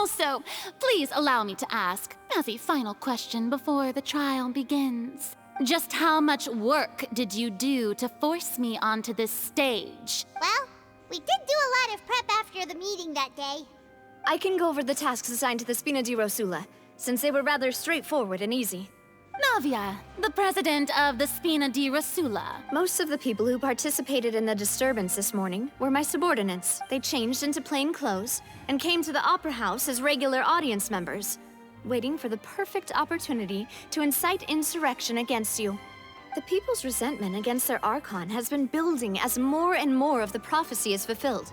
Also, please allow me to ask, as a final question before the trial begins, just how much work did you do to force me onto this stage? Well, we did do a lot of prep after the meeting that day. I can go over the tasks assigned to the Spina di Rosula, since they were rather straightforward and easy. Navia, the president of the Spina di Rosula. Most of the people who participated in the disturbance this morning were my subordinates. They changed into plain clothes and came to the Opera House as regular audience members, waiting for the perfect opportunity to incite insurrection against you. The people's resentment against their Archon has been building as more and more of the prophecy is fulfilled.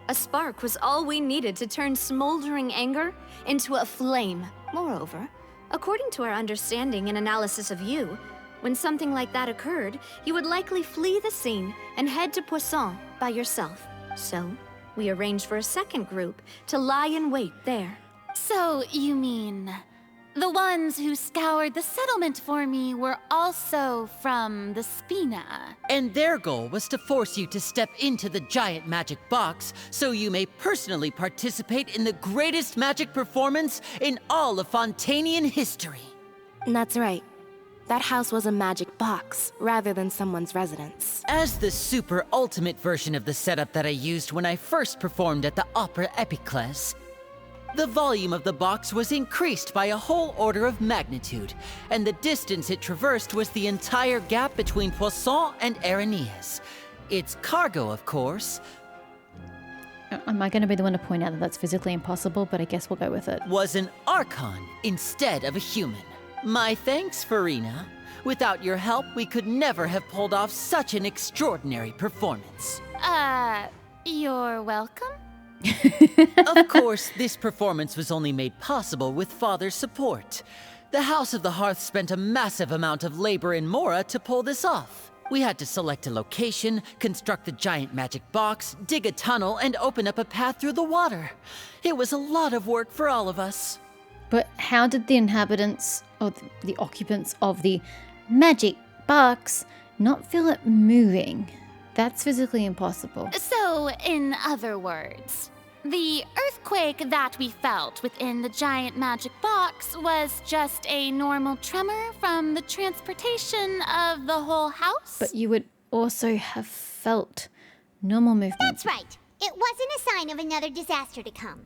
A spark was all we needed to turn smoldering anger into a flame. Moreover, according to our understanding and analysis of you, when something like that occurred, you would likely flee the scene and head to Poisson by yourself. So, we arranged for a second group to lie in wait there. So, you mean, the ones who scoured the settlement for me were also from the Spina? And their goal was to force you to step into the giant magic box so you may personally participate in the greatest magic performance in all of Fontanian history. That's right. That house was a magic box, rather than someone's residence. As the super ultimate version of the setup that I used when I first performed at the Opera Epiclese, the volume of the box was increased by a whole order of magnitude, and the distance it traversed was the entire gap between Poisson and Areneas. Its cargo, of course, Am I going to be the one to point out that that's physically impossible, but I guess we'll go with it. was an Archon instead of a human. My thanks, Farina. Without your help, we could never have pulled off such an extraordinary performance. You're welcome? Of course, this performance was only made possible with Father's support. The House of the Hearth spent a massive amount of labor in Mora to pull this off. We had to select a location, construct the giant magic box, dig a tunnel, and open up a path through the water. It was a lot of work for all of us. But how did the inhabitants, or the occupants of the magic box, not feel it moving? That's physically impossible. So, in other words, the earthquake that we felt within the giant magic box was just a normal tremor from the transportation of the whole house? But you would also have felt normal movement. That's right. It wasn't a sign of another disaster to come.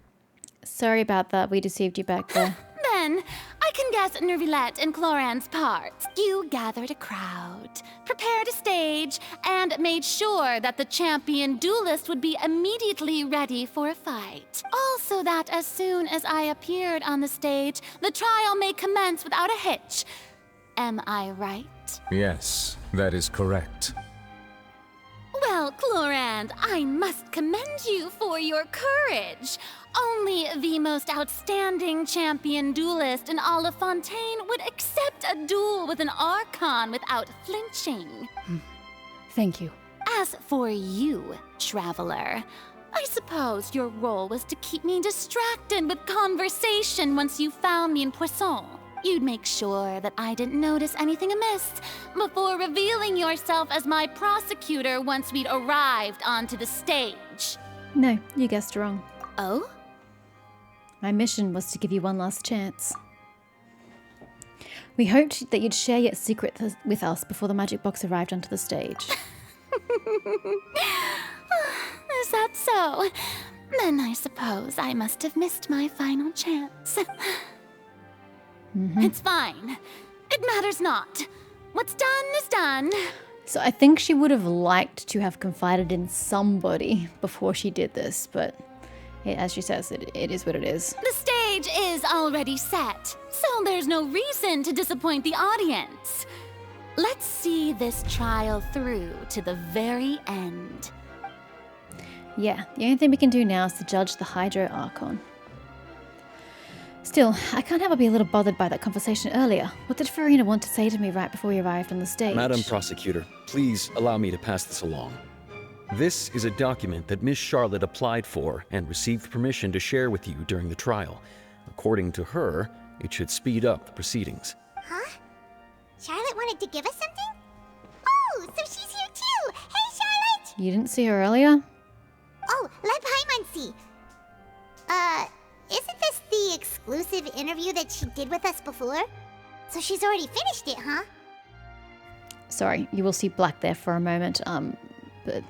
Sorry about that, we deceived you back there. Then, I can guess Nervilette and Cloran's parts. You gathered a crowd, prepared a stage, and made sure that the champion duelist would be immediately ready for a fight. Also that as soon as I appeared on the stage, the trial may commence without a hitch. Am I right? Yes, that is correct. Well, Clorand, I must commend you for your courage. Only the most outstanding champion duelist in all of Fontaine would accept a duel with an Archon without flinching. Thank you. As for you, Traveler, I suppose your role was to keep me distracted with conversation once you found me in Poisson. You'd make sure that I didn't notice anything amiss before revealing yourself as my prosecutor once we'd arrived onto the stage. No, you guessed wrong. Oh? My mission was to give you one last chance. We hoped that you'd share your secret with us before the magic box arrived onto the stage. Is that so? Then I suppose I must have missed my final chance. It's fine. It matters not. What's done is done. So I think she would have liked to have confided in somebody before she did this, but as she says, it is what it is. The stage is already set, so there's no reason to disappoint the audience. Let's see this trial through to the very end. Yeah, the only thing we can do now is to judge the Hydro Archon. Still, I can't help but be a little bothered by that conversation earlier. What did Farina want to say to me right before we arrived on the stage? Madam Prosecutor, please allow me to pass this along. This is a document that Miss Charlotte applied for and received permission to share with you during the trial. According to her, it should speed up the proceedings. Huh? Charlotte wanted to give us something? Oh, so she's here too! Hey, Charlotte! You didn't see her earlier? Oh, let Paimon see. isn't this the exclusive interview that she did with us before? So she's already finished it, huh? Sorry, you will see black there for a moment. But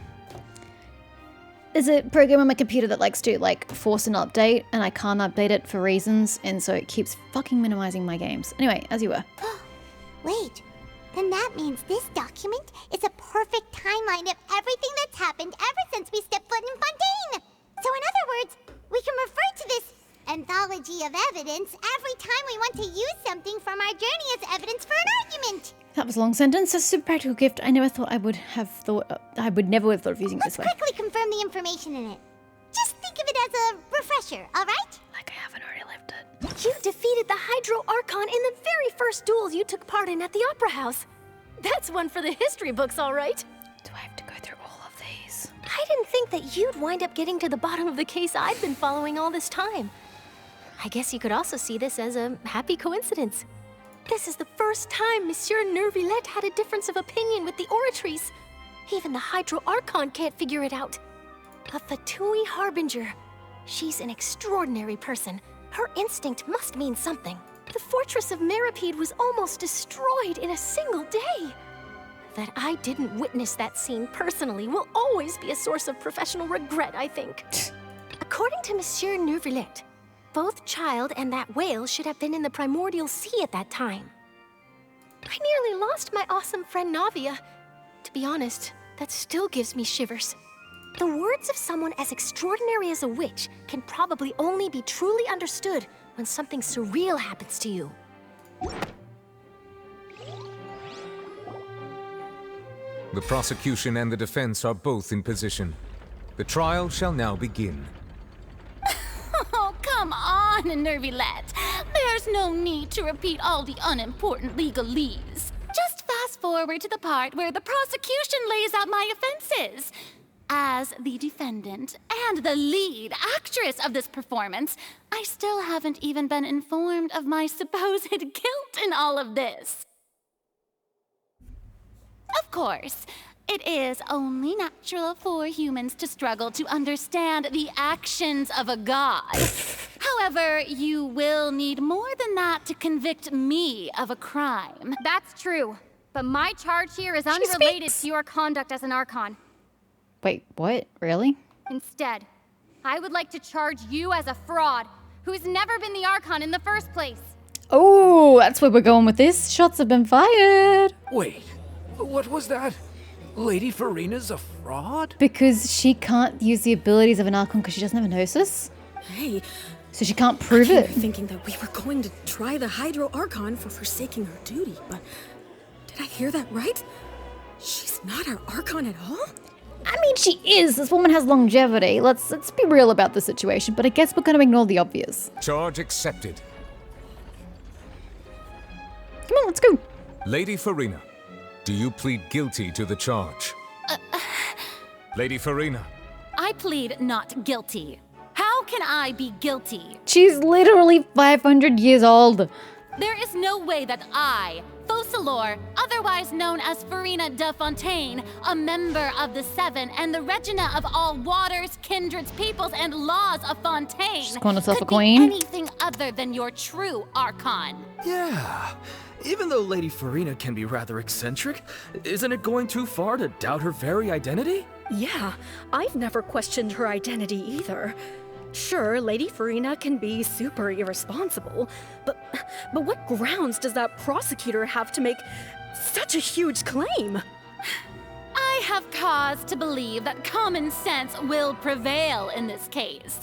there's a program on my computer that likes to force an update, and I can't update it for reasons, and so it keeps fucking minimizing my games. Anyway, as you were. Wait, then that means this document is a perfect timeline of everything that's happened ever since we stepped foot in Fontaine. So in other words, we can refer to this anthology of evidence every time we want to use something from our journey as evidence for an argument. That was a long sentence. A super practical gift. I never thought I would have thought. I would never have thought of using it this way. Let's quickly confirm the information in it. Just think of it as a refresher, all right? Like I haven't already lived it. You defeated the Hydro Archon in the very first duels you took part in at the Opera House. That's one for the history books, all right. Do I have to go through all of these? I didn't think that you'd wind up getting to the bottom of the case I'd been following all this time. I guess you could also see this as a happy coincidence. This is the first time Monsieur Nervillette had a difference of opinion with the Oratrice. Even the Hydro Archon can't figure it out. A Fatui Harbinger. She's an extraordinary person. Her instinct must mean something. The fortress of Meripede was almost destroyed in a single day. That I didn't witness that scene personally will always be a source of professional regret, I think. According to Monsieur Nervillette, both Child and that whale should have been in the primordial sea at that time. I nearly lost my awesome friend Navia. To be honest, that still gives me shivers. The words of someone as extraordinary as a witch can probably only be truly understood when something surreal happens to you. The prosecution and the defense are both in position. The trial shall now begin. Oh, come on, Nervillette. There's no need to repeat all the unimportant legalese. Just fast forward to the part where the prosecution lays out my offenses. As the defendant and the lead actress of this performance, I still haven't even been informed of my supposed guilt in all of this. Of course, it is only natural for humans to struggle to understand the actions of a god. However, you will need more than that to convict me of a crime. That's true, but my charge here is unrelated to your conduct as an Archon. Wait, what? Really? Instead, I would like to charge you as a fraud who's never been the Archon in the first place. Oh, that's where we're going with this. Shots have been fired. Wait, what was that? Lady Farina's a fraud? Because she can't use the abilities of an Archon because she doesn't have a Gnosis. Hey. So she can't prove it. Thinking that we were going to try the Hydro Archon for forsaking her duty, but did I hear that right? She's not our Archon at all? I mean, she is. This woman has longevity. Let's be real about the situation, but I guess we're going to ignore the obvious. Charge accepted. Come on, let's go. Lady Farina, do you plead guilty to the charge? Lady Farina. I plead not guilty. How can I be guilty? She's literally 500 years old. There is no way that I, Focalor, otherwise known as Farina de Fontaine, a member of the Seven and the Regina of all waters, kindreds, peoples, and laws of Fontaine, She's calling herself could a queen? be anything other than your true Archon. Yeah. Even though Lady Farina can be rather eccentric, isn't it going too far to doubt her very identity? Yeah, I've never questioned her identity either. Sure, Lady Farina can be super irresponsible, but what grounds does that prosecutor have to make such a huge claim? I have cause to believe that common sense will prevail in this case.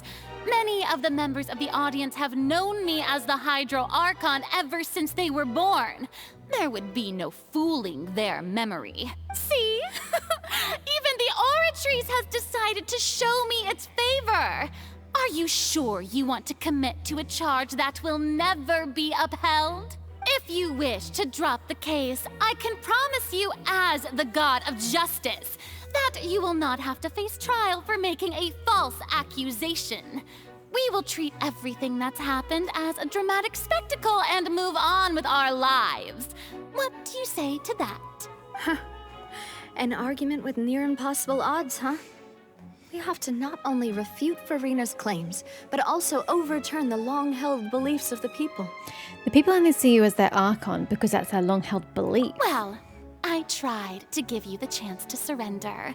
Many of the members of the audience have known me as the Hydro Archon ever since they were born. There would be no fooling their memory. See? Even the Oratrice has decided to show me its favor. Are you sure you want to commit to a charge that will never be upheld? If you wish to drop the case, I can promise you as the God of Justice that you will not have to face trial for making a false accusation. We will treat everything that's happened as a dramatic spectacle and move on with our lives. What do you say to that? An argument with near impossible odds, huh? We have to not only refute Farina's claims, but also overturn the long-held beliefs of the people. The people only see you as their Archon because that's their long-held belief. Well, I tried to give you the chance to surrender.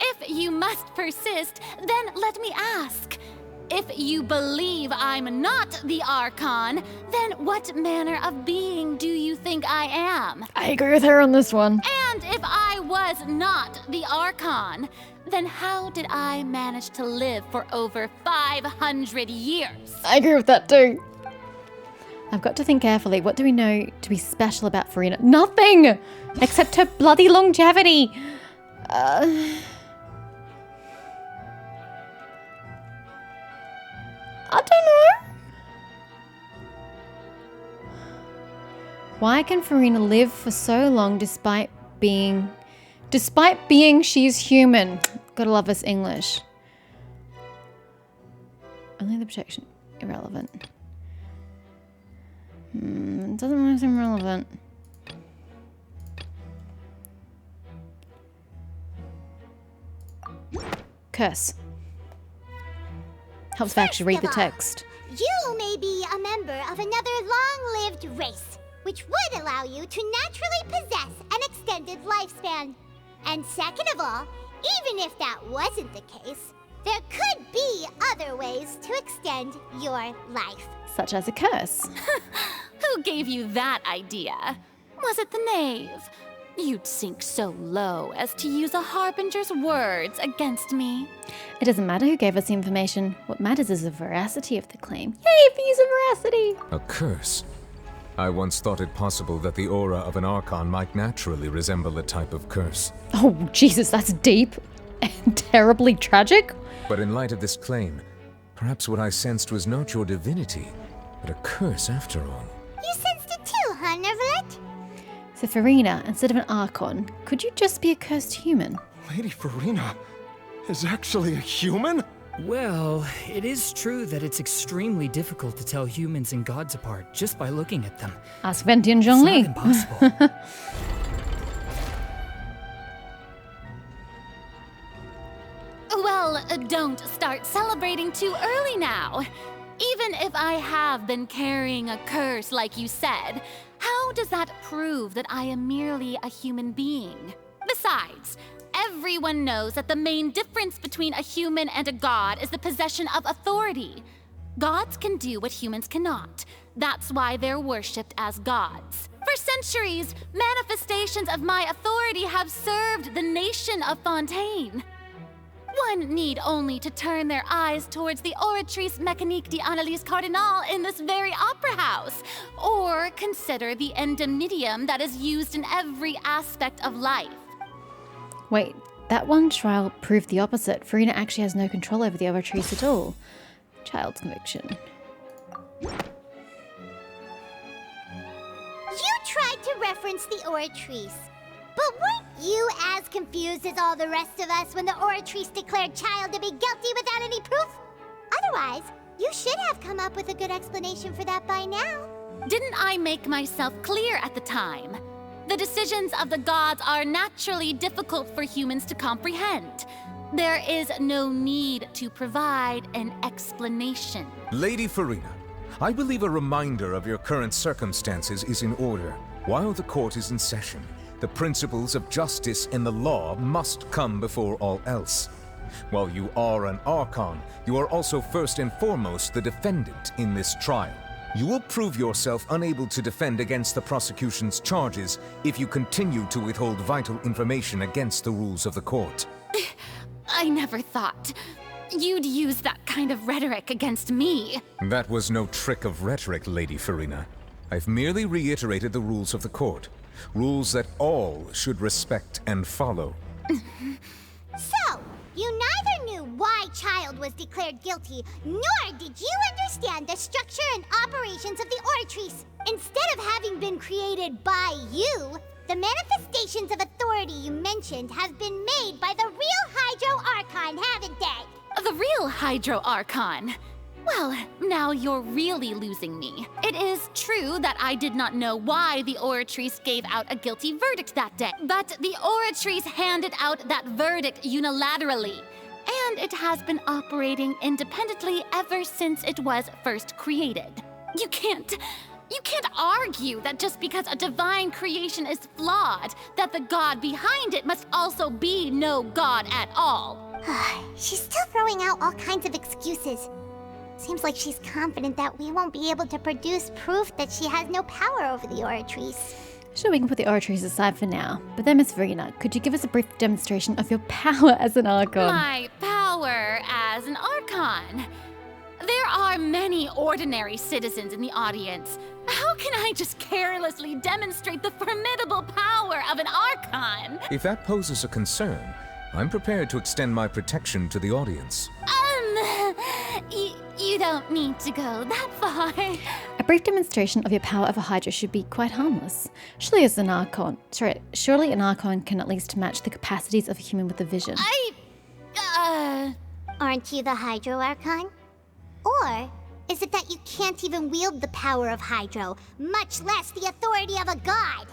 If you must persist, then let me ask. If you believe I'm not the Archon, then what manner of being do you think I am? I agree with her on this one. And if I was not the Archon, then how did I manage to live for over 500 years? I agree with that too. I've got to think carefully. What do we know to be special about Farina? Nothing! Except her bloody longevity. I don't know. Why can Farina live for so long despite being she's human? Gotta love this English. Only the protection irrelevant. It doesn't really seem relevant. Curse. Helps me actually read the text. You may be a member of another long-lived race, which would allow you to naturally possess an extended lifespan. And second of all, even if that wasn't the case, there could be other ways to extend your life. Such as a curse. Who gave you that idea? Was it the knave? You'd sink so low as to use a harbinger's words against me. It doesn't matter who gave us the information. What matters is the veracity of the claim. Yay, views of veracity! A curse? I once thought it possible that the aura of an Archon might naturally resemble a type of curse. Oh, Jesus, that's deep and terribly tragic. But in light of this claim, perhaps what I sensed was not your divinity, but a curse after all. You sensed it too, huh, Nervalet? So Farina, instead of an Archon, could you just be a cursed human? Lady Farina is actually a human? Well, it is true that it's extremely difficult to tell humans and gods apart just by looking at them. Ask Venti and Zhongli. It's not impossible. Well, don't start celebrating too early now. Even if I have been carrying a curse like you said, how does that prove that I am merely a human being? Besides, everyone knows that the main difference between a human and a god is the possession of authority. Gods can do what humans cannot. That's why they're worshipped as gods. For centuries, manifestations of my authority have served the nation of Fontaine. One need only to turn their eyes towards the Oratrice Mécanique d'Analyse Cardinal in this very opera house, or consider the indemnitium that is used in every aspect of life. Wait, that one trial proved the opposite. Farina actually has no control over the Oratrice at all. Child's conviction. You tried to reference the Oratrice. But weren't you as confused as all the rest of us when the Oratrice declared Child to be guilty without any proof? Otherwise, you should have come up with a good explanation for that by now. Didn't I make myself clear at the time? The decisions of the gods are naturally difficult for humans to comprehend. There is no need to provide an explanation. Lady Farina, I believe a reminder of your current circumstances is in order. While the court is in session, the principles of justice and the law must come before all else. While you are an Archon, you are also first and foremost the defendant in this trial. You will prove yourself unable to defend against the prosecution's charges if you continue to withhold vital information against the rules of the court. I never thought you'd use that kind of rhetoric against me. That was no trick of rhetoric, Lady Farina. I've merely reiterated the rules of the court. Rules that all should respect and follow. So, you neither knew why Child was declared guilty, nor did you understand the structure and operations of the Oratrice. Instead of having been created by you, the manifestations of authority you mentioned have been made by the real Hydro Archon, haven't they? The real Hydro Archon? Well, now you're really losing me. It is true that I did not know why the Oratrice gave out a guilty verdict that day, but the Oratrice handed out that verdict unilaterally. and it has been operating independently ever since it was first created. You can't argue that just because a divine creation is flawed, that the god behind it must also be no god at all. She's still throwing out all kinds of excuses. Seems like she's confident that we won't be able to produce proof that she has no power over the Oratrice. Sure, we can put the Oratrice aside for now. But then, Miss Verena, could you give us a brief demonstration of your power as an Archon? My power as an Archon? There are many ordinary citizens in the audience. How can I just carelessly demonstrate the formidable power of an Archon? If that poses a concern, I'm prepared to extend my protection to the audience. You don't need to go that far. A brief demonstration of your power over Hydra should be quite harmless. Surely an Archon can at least match the capacities of a human with a vision. Aren't you the Hydro Archon? Or is it that you can't even wield the power of Hydro, much less the authority of a god?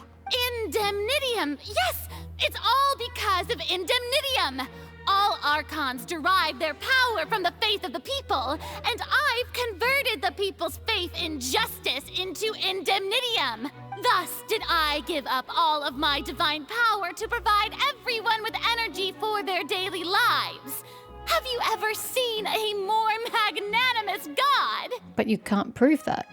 Indemnitium! Yes! It's all because of Indemnitium! All Archons derive their power from the faith of the people, and I've converted the people's faith in justice into Indemnitium. Thus did I give up all of my divine power to provide everyone with energy for their daily lives. Have you ever seen a more magnanimous god? But you can't prove that.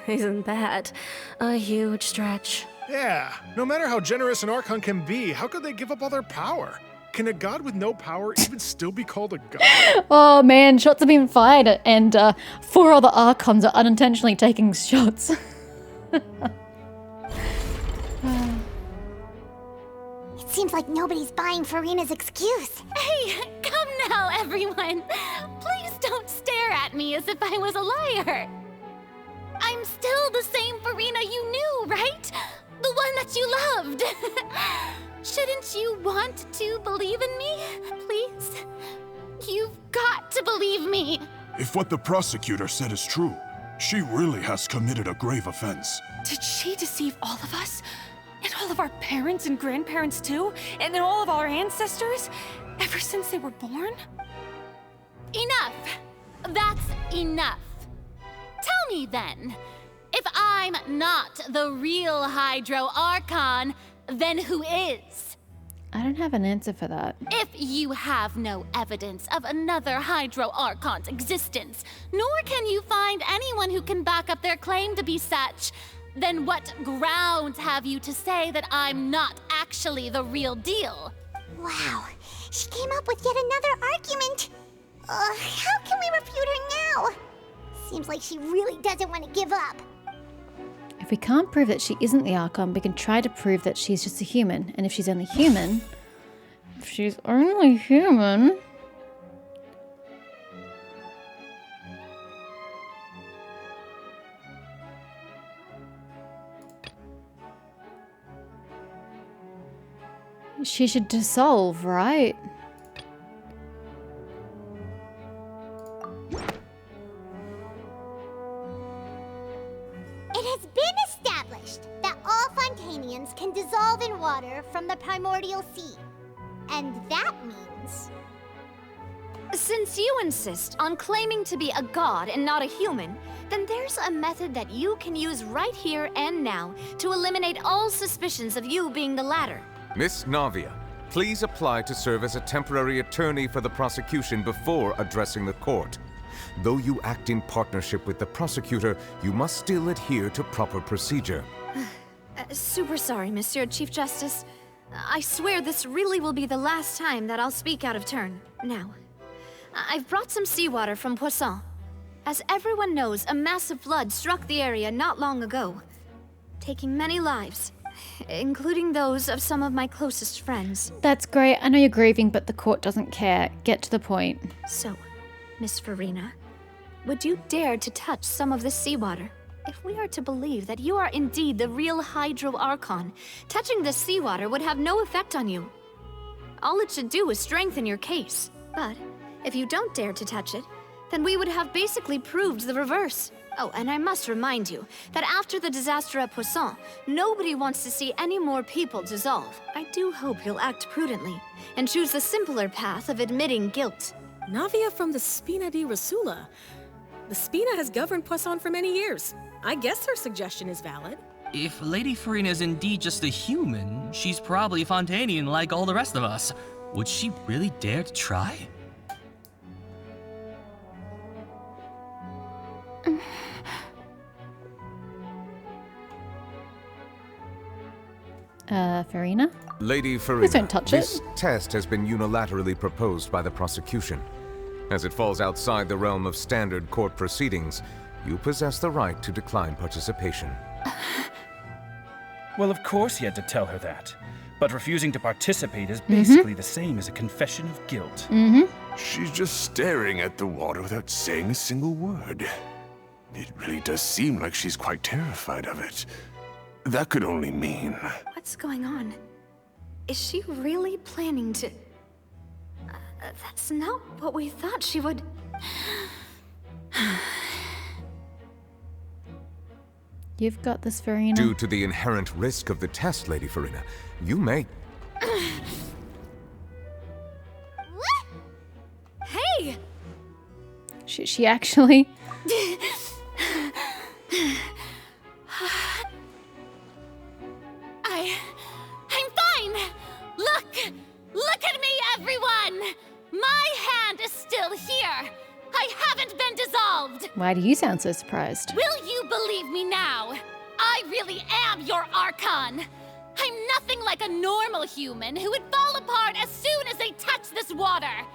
Isn't that a huge stretch? Yeah, no matter how generous an Archon can be, how could they give up all their power? Can a god with no power even still be called a god? Oh man, shots are being fired, and 4 other Archons are unintentionally taking shots. It seems like nobody's buying Farina's excuse. Hey, come now, everyone. Please don't stare at me as if I was a liar. I'm still the same Farina you knew, right? The one that you loved. Shouldn't you want to believe in me? Please? You've got to believe me. If what the prosecutor said is true, she really has committed a grave offense. Did she deceive all of us? And all of our parents and grandparents too? And then all of our ancestors? Ever since they were born? Enough! That's enough. Tell me then, if I'm not the real Hydro Archon, then who is? I don't have an answer for that. If you have no evidence of another Hydro Archon's existence, nor can you find anyone who can back up their claim to be such, then what grounds have you to say that I'm not actually the real deal? Wow, she came up with yet another argument. How can we refute her now? Seems like she really doesn't want to give up. If we can't prove that she isn't the Archon, we can try to prove that she's just a human. And if she's only human... she should dissolve, right? It has been established that all Fontanians can dissolve in water from the primordial sea. And that means... Since you insist on claiming to be a god and not a human, then there's a method that you can use right here and now to eliminate all suspicions of you being the latter. Miss Navia, please apply to serve as a temporary attorney for the prosecution before addressing the court. Though you act in partnership with the prosecutor, you must still adhere to proper procedure. Super sorry, Monsieur Chief Justice. I swear this really will be the last time that I'll speak out of turn. Now, I've brought some seawater from Poisson. As everyone knows, a massive flood struck the area not long ago, taking many lives, including those of some of my closest friends. That's great. I know you're grieving, but the court doesn't care. Get to the point. So, Miss Verena, would you dare to touch some of this seawater? If we are to believe that you are indeed the real Hydro Archon, touching this seawater would have no effect on you. All it should do is strengthen your case. But if you don't dare to touch it, then we would have basically proved the reverse. Oh, and I must remind you that after the disaster at Poisson, nobody wants to see any more people dissolve. I do hope you'll act prudently and choose the simpler path of admitting guilt. Navia from the Spina di Rasula. The Spina has governed Poisson for many years. I guess her suggestion is valid. If Lady Farina is indeed just a human, she's probably Fontanian like all the rest of us. Would she really dare to try? Farina? Lady Farina, Please don't touch this it. test has been unilaterally proposed by the prosecution. As it falls outside the realm of standard court proceedings, you possess the right to decline participation. Well, of course he had to tell her that. But refusing to participate is basically the same as a confession of guilt. She's just staring at the water without saying a single word. It really does seem like she's quite terrified of it. That could only mean... What's going on? Is she really planning to... that's not what we thought she would... You've got this, Farina. Due to the inherent risk of the test, Lady Farina, you may... Hey! She actually... I'm fine! Look at me, everyone! My hand is still here! I haven't been dissolved! Why do you sound so surprised? Will you believe me now? I really am your Archon! I'm nothing like a normal human who would fall apart as soon as they touch this water!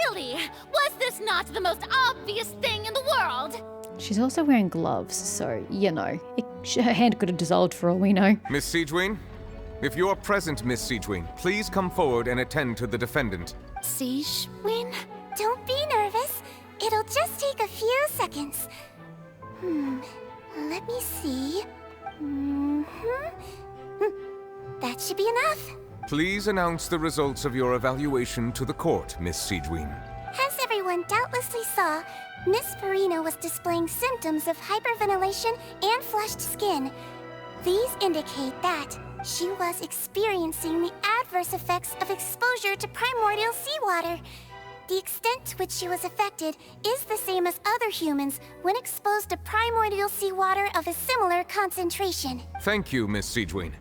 Really? Was this not the most obvious thing in the world? She's also wearing gloves, so, you know, her hand could have dissolved for all we know. Miss Siegewien? If you're present, Miss Siegewien, please come forward and attend to the defendant. Siegewien? Don't be nervous. It'll just take a few seconds. Let me see. That should be enough. Please announce the results of your evaluation to the court, Miss Siegewien. As everyone doubtlessly saw, Miss Farina was displaying symptoms of hyperventilation and flushed skin. These indicate that she was experiencing the adverse effects of exposure to primordial seawater. The extent to which she was affected is the same as other humans when exposed to primordial seawater of a similar concentration. Thank you, Miss Siegewien.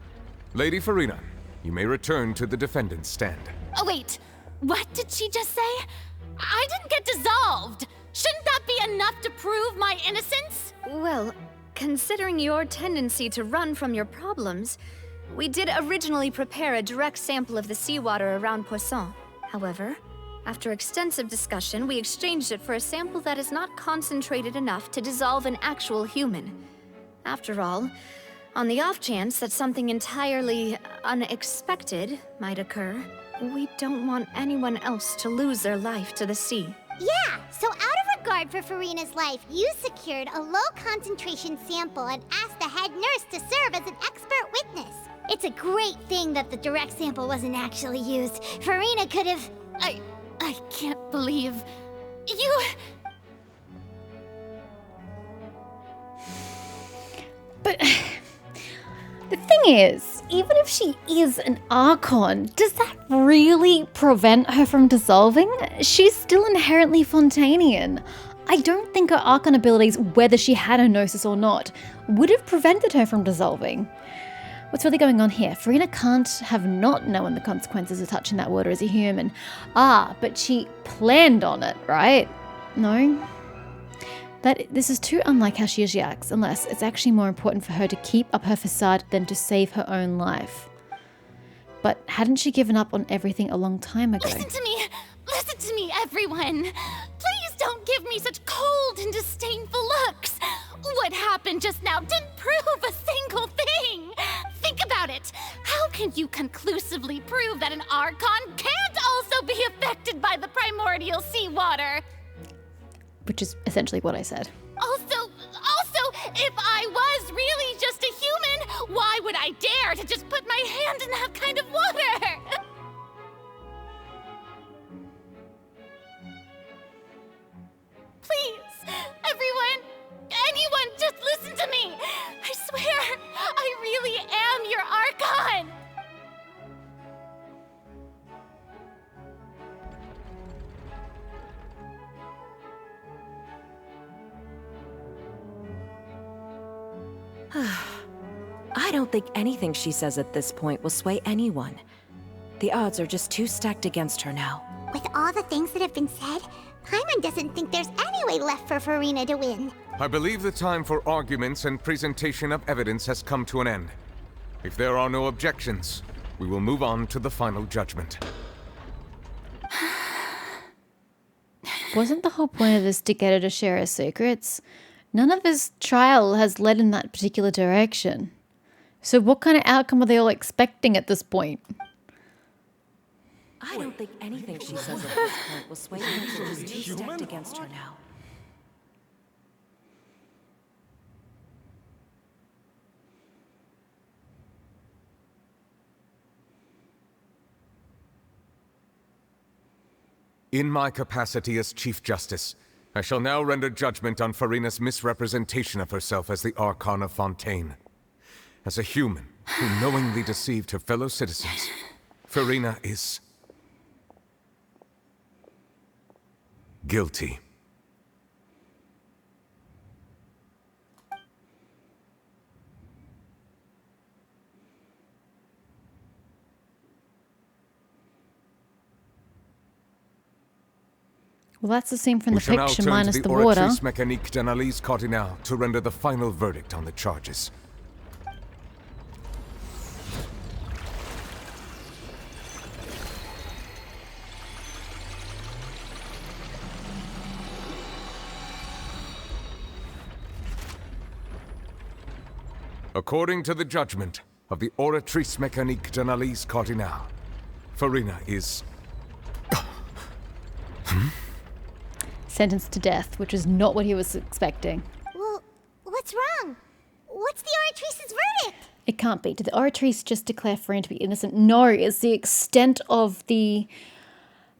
Lady Farina, you may return to the defendant's stand. Oh, wait. What did she just say? I didn't get dissolved! Shouldn't that be enough to prove my innocence? Well, considering your tendency to run from your problems, we did originally prepare a direct sample of the seawater around Poisson. However, after extensive discussion, we exchanged it for a sample that is not concentrated enough to dissolve an actual human. After all, on the off chance that something entirely unexpected might occur, we don't want anyone else to lose their life to the sea. Yeah, so out of regard for Farina's life, you secured a low-concentration sample and asked the head nurse to serve as an expert witness. It's a great thing that the direct sample wasn't actually used. Farina could have... I can't believe... you... But... the thing is, even if she is an Archon, does that really prevent her from dissolving? She's still inherently Fontanian. I don't think her Archon abilities, whether she had a Gnosis or not, would have prevented her from dissolving. What's really going on here? Farina can't have not known the consequences of touching that water as a human. But she planned on it, right? No? This is too unlike how she usually acts, unless it's actually more important for her to keep up her facade than to save her own life. But hadn't she given up on everything a long time ago? Listen to me, everyone! Please don't give me such cold and disdainful looks! What happened just now didn't prove a single thing! Think about it! How can you conclusively prove that an Archon can't also be affected by the primordial seawater? Which is essentially what I said. Also, if I was really just a human, why would I dare to just put my hand in that kind of water? Please, anyone, just listen to me! I swear, I really am your Archon! I don't think anything she says at this point will sway anyone. The odds are just too stacked against her now. With all the things that have been said, Paimon doesn't think there's any way left for Furina to win. I believe the time for arguments and presentation of evidence has come to an end. If there are no objections, we will move on to the final judgment. Wasn't the whole point of this to get her to share her secrets? None of this trial has led in that particular direction. So what kind of outcome are they all expecting at this point? I don't think anything she says at this point will sway her. She's too stacked against her now. In my capacity as Chief Justice, I shall now render judgment on Furina's misrepresentation of herself as the Archon of Fontaine. As a human who knowingly deceived her fellow citizens, Furina is guilty. Well, that's the scene from the We shall picture now turn minus to the the water. Oratrice Mécanique d'Analyse Cardinale to render the final verdict on the charges. According to the judgment of the Oratrice Mécanique d'Analyse Cardinale, Furina is Sentenced to death, which is not what he was expecting. Well, what's wrong? What's the Oratrice's verdict? It can't be. Did the Oratrice just declare Furina to be innocent? No, it's the extent of the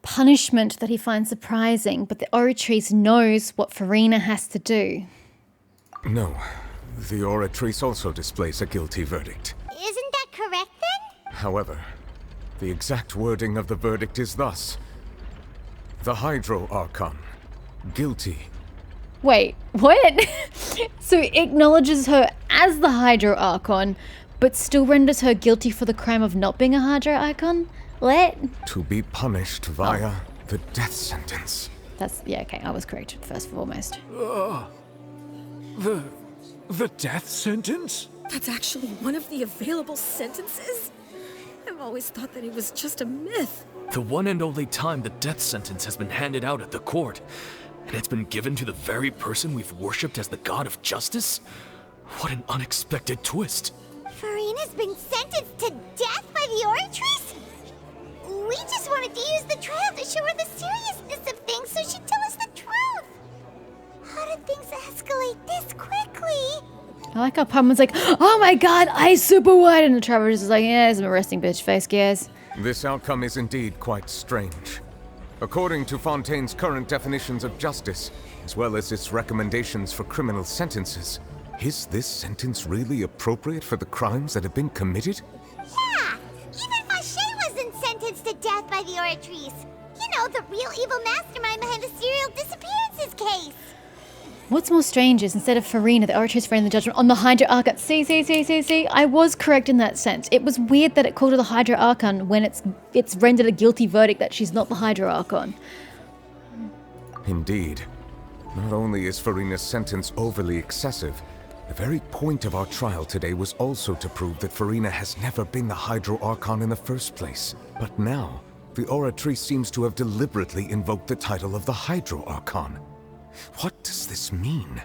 punishment that he finds surprising, but the Oratrice knows what Furina has to do. No. The Oratrice also displays a guilty verdict. Isn't that correct then? However, the exact wording of the verdict is thus. The Hydro Archon, guilty. Wait, what? So it acknowledges her as the Hydro Archon, but still renders her guilty for the crime of not being a Hydro Archon? What? To be punished via the death sentence. That's, yeah, okay, I was correct, first and foremost. The death sentence? That's actually one of the available sentences? I've always thought that it was just a myth. The one and only time the death sentence has been handed out at the court, and it's been given to the very person we've worshipped as the god of justice? What an unexpected twist. Furina's been sentenced to death by the Oratrice? We just wanted to use the trial to show her the seriousness of things so she'd tell us the truth. How did things escalate this quickly? I like how Paimon's like, oh my god, eyes super wide, and the Traveler's is like, yeah, some resting bitch face, guys. This outcome is indeed quite strange. According to Fontaine's current definitions of justice, as well as its recommendations for criminal sentences, is this sentence really appropriate for the crimes that have been committed? Yeah, even Fache wasn't sentenced to death by the Oratrice. You know, the real evil mastermind behind the serial disappearances case. What's more strange is instead of Furina, the Oratrice ran the judgment on the Hydro Archon. See, I was correct in that sense. It was weird that it called her the Hydro Archon when it's rendered a guilty verdict that she's not the Hydro Archon. Indeed. Not only is Furina's sentence overly excessive, the very point of our trial today was also to prove that Furina has never been the Hydro Archon in the first place. But now, the Oratrice seems to have deliberately invoked the title of the Hydro Archon. What does this mean?